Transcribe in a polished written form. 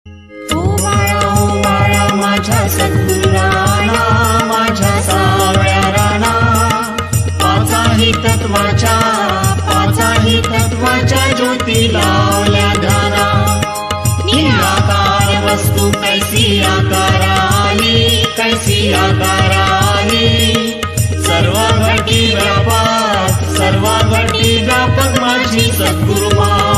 ओ बाळा माझ्या सद्गुरुराना, माझ्या सावळ्या राना, पाचाही तत्वाच्या ज्योती लावल्या ध्याना. निराकार वस्तू कैसी आकाराली, कैसी आकाराली, सर्व घटी व्यापक माझी सद्गुरुमा.